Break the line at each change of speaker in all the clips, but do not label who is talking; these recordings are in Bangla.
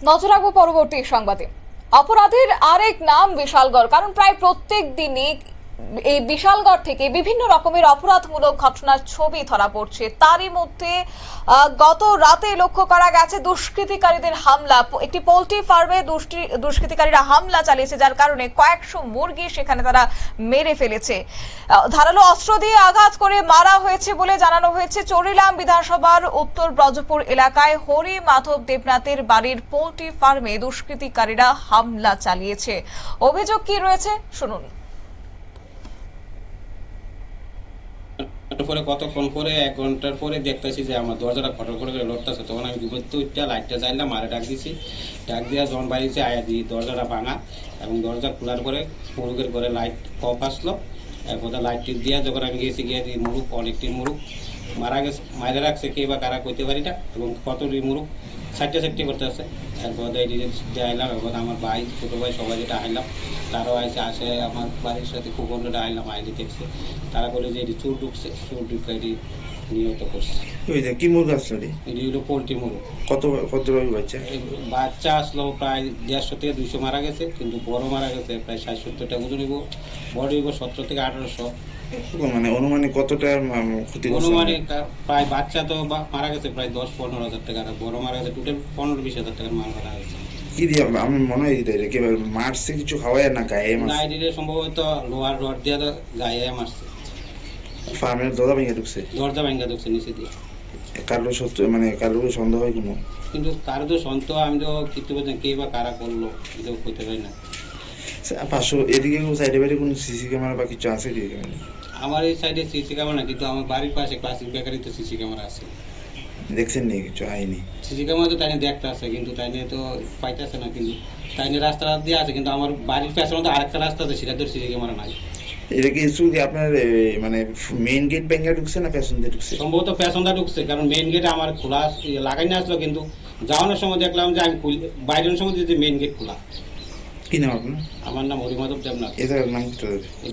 নজর রাখবো পরবর্তী সংবাদে। অপরাধের আরেক নাম বিশালগড়, কারণ প্রায় প্রত্যেক দিনই এই বিশালগড় থেকে বিভিন্ন রকমের অপরাধমূলক ঘটনার ছবি ধরা পড়ছে। তারই মধ্যে গত রাতে লক্ষ্য করা গেছে দুষ্কৃতিকারীদের হামলা। একটি পোল্ট্রি ফার্মে দুষ্কৃতিকারীরা হামলা চালিয়েছে, যার কারণে কয়েকশো মুরগি সেখানে তারা মেরে ফেলেছে। ধারালো অস্ত্র দিয়ে আঘাত করে মারা হয়েছে বলে জানানো হয়েছে। চরিলাম বিধানসভার উত্তর ব্রজপুর এলাকায় হরি মাধব দেবনাথের বাড়ির পোল্ট্রি ফার্মে দুষ্কৃতিকারীরা হামলা চালিয়েছে। অভিযোগ কি রয়েছে শুনুন।
পরে কতক্ষণ পরে 1 ঘন্টার পরে দেখতেছি যে আমার দরজাটা খটর করে লড়তেছে। তখন আমি ঘুমোতে উঠতে লাইটটা জ্বাললাম, মারে ডাক দিছি। ডাক দিয়া যখন বাড়িতে আয়া দিই দরজাটা ভাঙা, এবং দরজা খোলার পরে মুরুগের ঘরে লাইট অফ আসলো। এরপর লাইট টিপ দিয়া যখন আমি গেছি গিয়ে দিই মুরুগ, অনেকটি মুরুগ মারা গেছে, মারা রাখছে কে বা কারা কইতে পারি না, এবং কতটি মুরুগ সাইটে করতে আছে। এরপর আইলাম, এখন আমার ভাই ছোটো ভাই সবাই যেটা আইলাম, তারাও আসে আমার বাড়ির সাথে খুব অন্যটা আইলাম, আইলে দেখছে। তারা বলে যে এটি চোর ঢুকছে, চোর ঢুকে এটি নিহত করছে।
কি মুরগি আসলো?
এটি হলো পোল্ট্রি মুরগ।
কত বাচ্চা?
বাচ্চা আসলো প্রায় 150 থেকে 200 মারা গেছে, কিন্তু বড় মারা গেছে প্রায় 60-70টা ওজন হইব, বড় হইব 17 থেকে 1800।
মানে অনুমানিক কতটা ক্ষতি?
অনুমানিক প্রায় বাচ্চা তো মারা গেছে প্রায় 10-15 হাজার টাকা, বড় মারা গেছে টোটাল 15-20 হাজার টাকার মাল মারা গেছে।
কি দিয়ে আমি মনে হয় মারছে কিছু খাওয়ায় না গায়ে
গায়ে সম্ভবত লোহার রড দিয়ে গায়ে মারছে।
ফার্মের দরজা ভেঙে ঢুকছে?
দরজা ভেঙে ঢুকছে নিচে দিয়ে।
কারো সত্য মানে কারো সন্দেহ হয় কোনো?
কিন্তু কারো তো সন্দেহ, আমি তো কিছু বলছি কে বা কারা করলো এটাও করতে পারি না।
পাঁচশো এদিকে সাইডে বাইরে কোনো সিসি ক্যামেরা বা কিছু আছে কি?
আমার এই সাইডে সিসি ক্যামেরা না, কিন্তু আমার বাড়ির পাশে ক্লাসিক বেকারিতে সিসি ক্যামেরা আছে।
দেখছেন নি কিছু? হয়নি
সিসি ক্যামেরা তো তাই দেখতে আছে, কিন্তু তাই তো পাইতেছে না। কিন্তু তাই রাস্তা দিয়ে আছে, কিন্তু আমার বাড়ির পাশে মতো আরেকটা রাস্তা আছে, সেটা তো সিসি ক্যামেরা নাই।
এটা কি আপনার মানে মেইন গেট ভেঙে ঢুকছে না পেছন দিয়ে ঢুকছে?
সম্ভবত পেছনটা ঢুকছে, কারণ মেইন গেট আমার খোলা লাগাই না আসলো, কিন্তু যাওয়ানোর সময় দেখলাম যে আমি বাইরের সময় যে মেইন গেট খোলা।
কি নাম আপনার?
আমার নাম হরিমাধব দেবনাথ।
এটার নাম কি?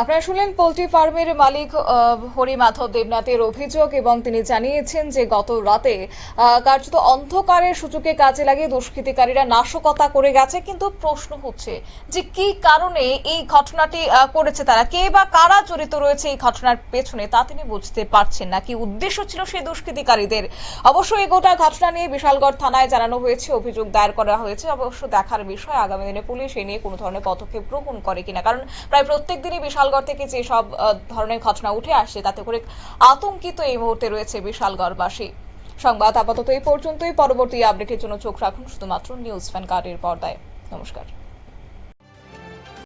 আপনারা শুনলেন পোল্ট্রি ফার্মের মালিক হরি মাধব দেবনাথের অভিযোগ, এবং তিনি জানিয়েছেন যে গত রাতে কার্যত অন্ধকারের সুযোগে কাজে লাগিয়ে দুষ্কৃতিকারীরা নাশকতা করে গেছে। কিন্তু প্রশ্ন হচ্ছে যে কি কারণে এই ঘটনাটি করেছে তারা, কে বা কারা জড়িত রয়েছে এই ঘটনার পেছনে, তা তিনি বুঝতে পারছেন না। কি উদ্দেশ্য ছিল সেই দুষ্কৃতিকারীদের? অবশ্যই এই গোটা ঘটনা নিয়ে বিশালগড় থানায় জানানো হয়েছে, অভিযোগ দায়ের করা হয়েছে। অবশ্য দেখার বিষয় আগামী দিনে পুলিশ এই নিয়ে কোনো ধরনের পদক্ষেপ গ্রহণ করে কিনা, কারণ প্রায় প্রত্যেক দিনই বিশালগড় থেকে যে সব ধরনের ঘটনা উঠে আসছে তাতে করে আতঙ্কিত এই মুহূর্তে রয়েছে বিশালগড়বাসী। সংবাদ আপাতত এই পর্যন্তই। পরবর্তী আপডেটের জন্য চোখ রাখুন শুধুমাত্র নিউজ ভ্যানগার্ডের পর্দায়। নমস্কার।